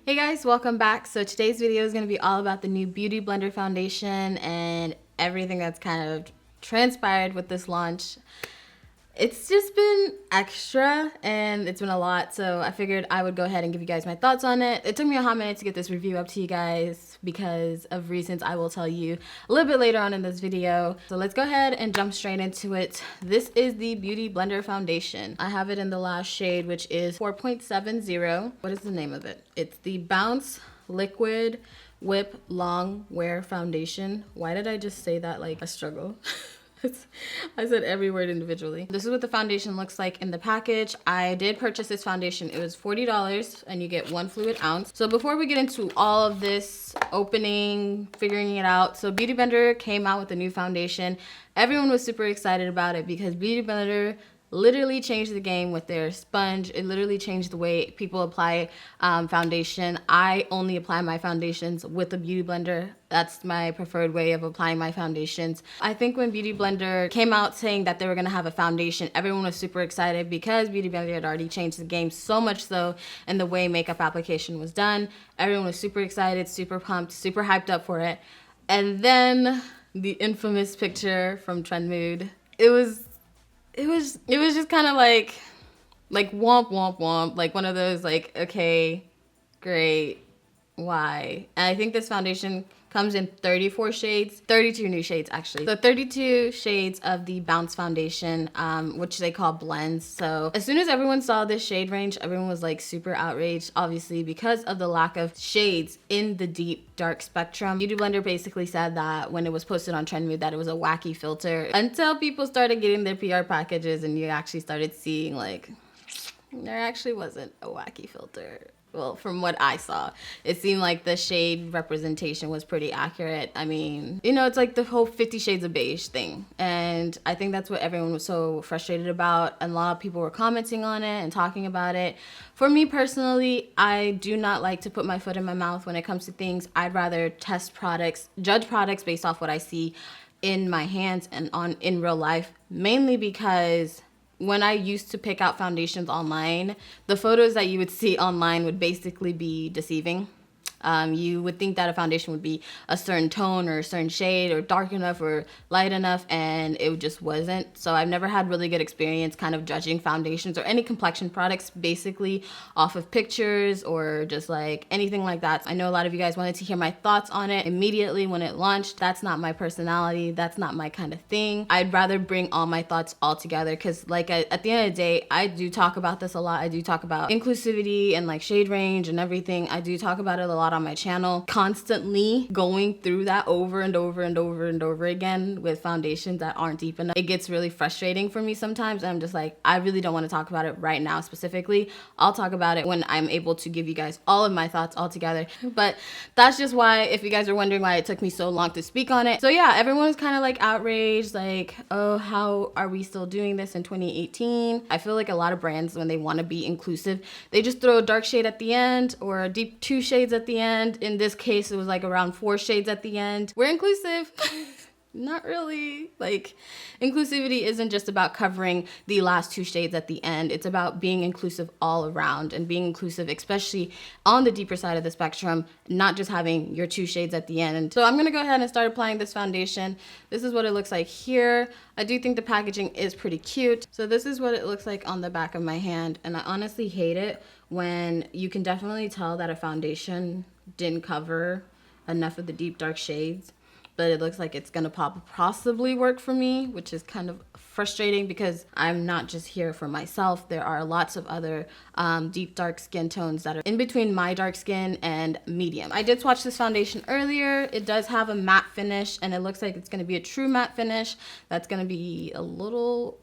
Hey guys, welcome back. So today's video is going to be all about the new Beauty Blender foundation and everything that's kind of transpired with this launch. It's just been extra and it's been a lot, so I figured I would go ahead and give you guys my thoughts on it. It took me a hot minute to get this review up to you guys because of reasons I will tell you a little bit later on in this video. So let's go ahead and jump straight into it. This is the Beauty Blender foundation. I have it in the last shade, which is 4.70. What is the name of it? It's the Bounce Liquid Whip Long Wear Foundation. Why did I just say that like a struggle? I said every word individually. This is what the foundation looks like in the package. I did purchase this foundation. It was $40 and you get 1 fluid ounce. So before we get into all of this opening, figuring it out, so Beauty Blender came out with a new foundation. Everyone was super excited about it because Beauty Blender literally changed the game with their sponge. It literally changed the way people apply foundation. I only apply my foundations with a Beauty Blender. That's my preferred way of applying my foundations. I think when Beauty Blender came out saying that they were gonna have a foundation, everyone was super excited because Beauty Blender had already changed the game so much so in the way makeup application was done. Everyone was super excited, super pumped, super hyped up for it. And then the infamous picture from Trend Mood. It was just kind of like womp womp womp, like one of those like, okay, great, why? And I think this foundation comes in 34 shades, 32 new shades actually. So 32 shades of the Bounce foundation, which they call blends. So as soon as everyone saw this shade range, everyone was like super outraged, obviously because of the lack of shades in the deep dark spectrum. Beauty Blender basically said that when it was posted on Trend Mood that it was a wacky filter, until people started getting their PR packages and you actually started seeing like, there actually wasn't a wacky filter. Well, from what I saw, it seemed like the shade representation was pretty accurate. I mean, you know, it's like the whole 50 Shades of Beige thing. And I think that's what everyone was so frustrated about. And a lot of people were commenting on it and talking about it. For me personally, I do not like to put my foot in my mouth when it comes to things. I'd rather test products, judge products based off what I see in my hands and in real life, mainly because when I used to pick out foundations online, the photos that you would see online would basically be deceiving. You would think that a foundation would be a certain tone or a certain shade or dark enough or light enough, and it just wasn't. So I've never had really good experience kind of judging foundations or any complexion products basically off of pictures or just like anything like that. I know a lot of you guys wanted to hear my thoughts on it immediately when it launched. That's not my personality. That's not my kind of thing. I'd rather bring all my thoughts all together because like at the end of the day, I do talk about this a lot. I do talk about inclusivity and like shade range and everything. I do talk about it a lot on my channel, constantly going through that over and over and over and over again with foundations that aren't deep enough. It gets really frustrating for me sometimes, and I'm just like, I really don't want to talk about it right now specifically. I'll talk about it when I'm able to give you guys all of my thoughts all together. But that's just why, if you guys are wondering why it took me so long to speak on it. So yeah, everyone was kind of like outraged, like, oh, how are we still doing this in 2018? I feel like a lot of brands, when they want to be inclusive, they just throw a dark shade at the end or a deep 2 shades at the end. In this case, it was like around 4 shades at the end. We're inclusive. Not really. Like, inclusivity isn't just about covering the last 2 shades at the end. It's about being inclusive all around and being inclusive, especially on the deeper side of the spectrum, not just having your 2 shades at the end. So I'm going to go ahead and start applying this foundation. This is what it looks like here. I do think the packaging is pretty cute. So this is what it looks like on the back of my hand. And I honestly hate it when you can definitely tell that a foundation didn't cover enough of the deep dark shades, but it looks like it's gonna possibly work for me, which is kind of frustrating because I'm not just here for myself. There are lots of other deep dark skin tones that are in between my dark skin and medium. I did swatch this foundation earlier. It does have a matte finish, and it looks like it's gonna be a true matte finish. That's gonna be a little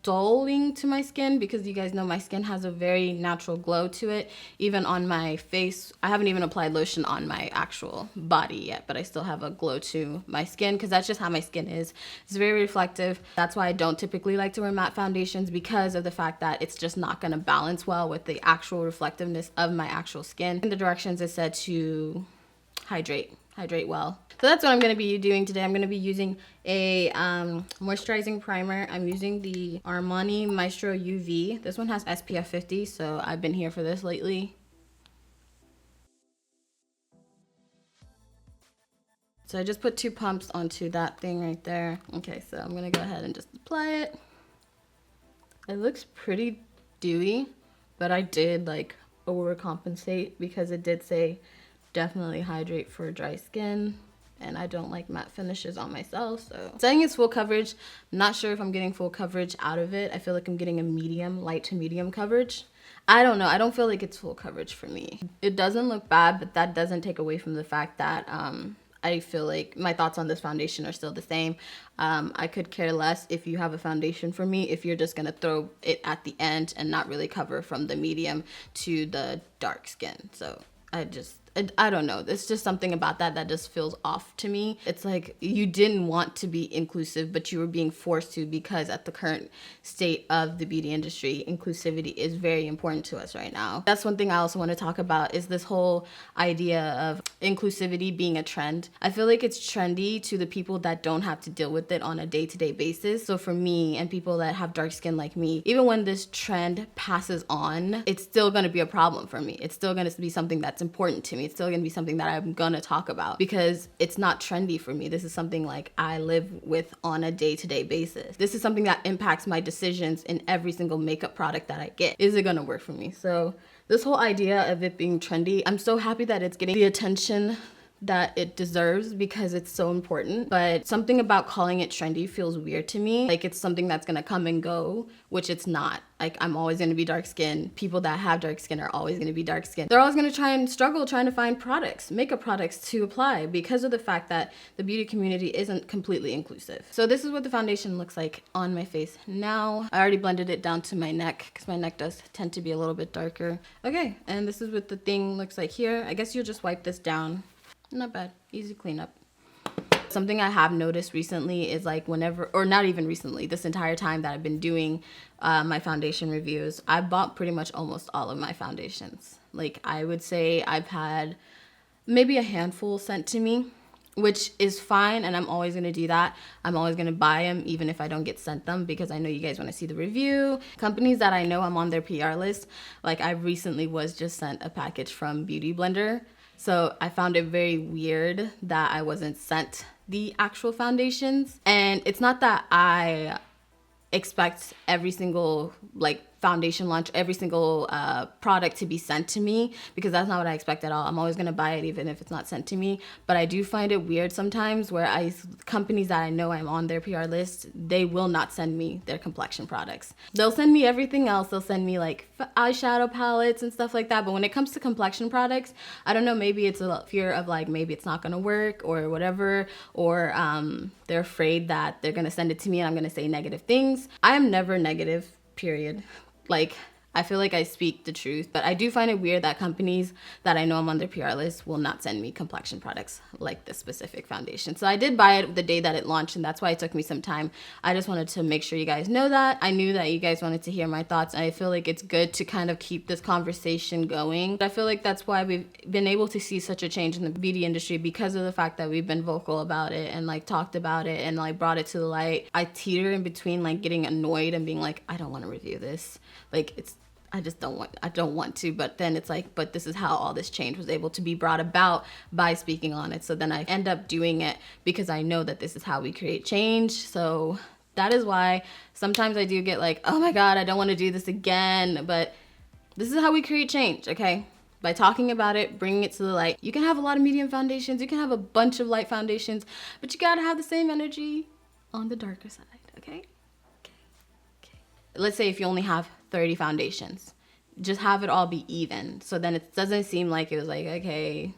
dulling to my skin because you guys know my skin has a very natural glow to it. Even on my face, I haven't even applied lotion on my actual body yet, but I still have a glow to my skin because that's just how my skin is. It's very reflective. That's why I don't typically like to wear matte foundations, because of the fact that it's just not going to balance well with the actual reflectiveness of my actual skin. In the directions, it said to hydrate well. So that's what I'm going to be doing today. I'm going to be using a moisturizing primer. I'm using the Armani Maestro UV. This one has SPF 50, so I've been here for this lately. So I just put 2 pumps onto that thing right there. Okay, so I'm gonna go ahead and just apply it. It looks pretty dewy, but I did like overcompensate because it did say definitely hydrate for dry skin, and I don't like matte finishes on myself. So saying it's full coverage, not sure if I'm getting full coverage out of it. I feel like I'm getting a medium, light to medium coverage. I don't know. I don't feel like it's full coverage for me. It doesn't look bad, but that doesn't take away from the fact that I feel like my thoughts on this foundation are still the same. I could care less if you have a foundation for me, if you're just gonna throw it at the end and not really cover from the medium to the dark skin. So I don't know. It's just something about that just feels off to me. It's like you didn't want to be inclusive, but you were being forced to, because at the current state of the beauty industry, inclusivity is very important to us right now. That's one thing I also want to talk about, is this whole idea of inclusivity being a trend. I feel like it's trendy to the people that don't have to deal with it on a day-to-day basis. So for me and people that have dark skin like me, even when this trend passes on, it's still going to be a problem for me. It's still going to be something that's important to me. It's still gonna be something that I'm gonna talk about, because it's not trendy for me. This is something like I live with on a day-to-day basis. This is something that impacts my decisions in every single makeup product that I get. Is it gonna work for me? So this whole idea of it being trendy, I'm so happy that it's getting the attention that it deserves, because it's so important. But something about calling it trendy feels weird to me. Like it's something that's gonna come and go, which it's not. Like I'm always gonna be dark skinned. People that have dark skin are always gonna be dark skinned. They're always gonna try and struggle trying to find products, makeup products to apply, because of the fact that the beauty community isn't completely inclusive. So this is what the foundation looks like on my face now. I already blended it down to my neck, because my neck does tend to be a little bit darker. Okay, and this is what the thing looks like here. I guess you'll just wipe this down. Not bad, easy cleanup. Something I have noticed recently is like whenever, or not even recently, this entire time that I've been doing my foundation reviews, I bought pretty much almost all of my foundations. Like I would say I've had maybe a handful sent to me, which is fine, and I'm always gonna do that. I'm always gonna buy them even if I don't get sent them, because I know you guys wanna see the review. Companies that I know I'm on their PR list, like I recently was just sent a package from Beauty Blender. So I found it very weird that I wasn't sent the actual foundations. And it's not that I expect every single like foundation launch, every single product to be sent to me, because that's not what I expect at all. I'm always gonna buy it even if it's not sent to me. But I do find it weird sometimes where companies that I know I'm on their PR list, they will not send me their complexion products. They'll send me everything else. They'll send me like eyeshadow palettes and stuff like that. But when it comes to complexion products, I don't know, maybe it's a fear of like, maybe it's not gonna work or whatever, or they're afraid that they're gonna send it to me and I'm gonna say negative things. I am never negative, period. Like, I feel like I speak the truth, but I do find it weird that companies that I know I'm on their PR list will not send me complexion products like this specific foundation. So I did buy it the day that it launched, and that's why it took me some time. I just wanted to make sure you guys know that. I knew that you guys wanted to hear my thoughts, and I feel like it's good to kind of keep this conversation going. I feel like that's why we've been able to see such a change in the beauty industry, because of the fact that we've been vocal about it and like talked about it and like brought it to the light. I teeter in between like getting annoyed and being like, I don't want to review this. Like I don't want to, but then it's like, but this is how all this change was able to be brought about, by speaking on it. So then I end up doing it because I know that this is how we create change. So that is why sometimes I do get like, oh my God, I don't want to do this again, but this is how we create change, okay? By talking about it, bringing it to the light. You can have a lot of medium foundations, you can have a bunch of light foundations, but you gotta have the same energy on the darker side, okay? Let's say if you only have 30 foundations, just have it all be even. So then it doesn't seem like it was like, okay,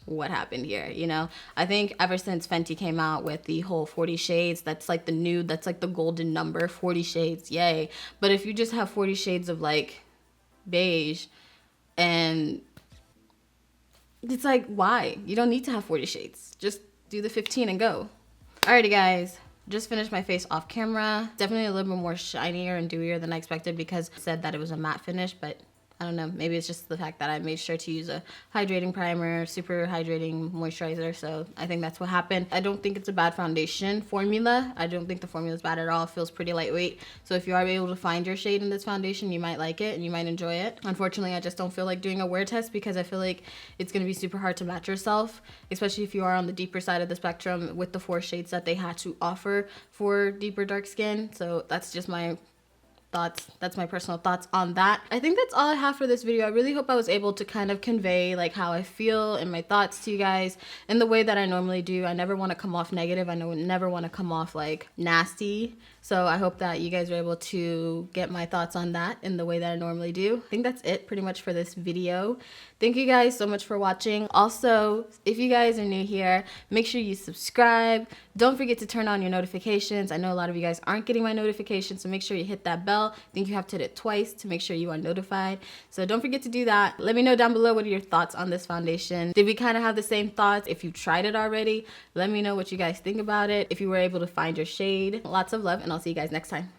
what happened here, you know? I think ever since Fenty came out with the whole 40 shades, that's like the new, that's like the golden number, 40 shades, yay. But if you just have 40 shades of like beige, and it's like, why? You don't need to have 40 shades. Just do the 15 and go. Alrighty guys. Just finished my face off camera. Definitely a little bit more shinier and dewier than I expected, because I said that it was a matte finish, but I don't know, maybe it's just the fact that I made sure to use a hydrating primer, super hydrating moisturizer, so I think that's what happened. I don't think it's a bad foundation formula. I don't think the formula is bad at all. It feels pretty lightweight, so if you are able to find your shade in this foundation, you might like it and you might enjoy it. Unfortunately, I just don't feel like doing a wear test because I feel like it's going to be super hard to match yourself, especially if you are on the deeper side of the spectrum with the 4 shades that they had to offer for deeper dark skin. So that's just my thoughts. That's my personal thoughts on that. I think that's all I have for this video. I really hope I was able to kind of convey like how I feel and my thoughts to you guys in the way that I normally do. I never want to come off negative. I never want to come off like nasty. So I hope that you guys are able to get my thoughts on that in the way that I normally do. I think that's it pretty much for this video. Thank you guys so much for watching. Also, if you guys are new here, make sure you subscribe. Don't forget to turn on your notifications. I know a lot of you guys aren't getting my notifications, so make sure you hit that bell. I think you have to hit it twice to make sure you are notified. So don't forget to do that. Let me know down below what are your thoughts on this foundation. Did we kind of have the same thoughts? If you tried it already, let me know what you guys think about it. If you were able to find your shade. Lots of love, and I'll see you guys next time.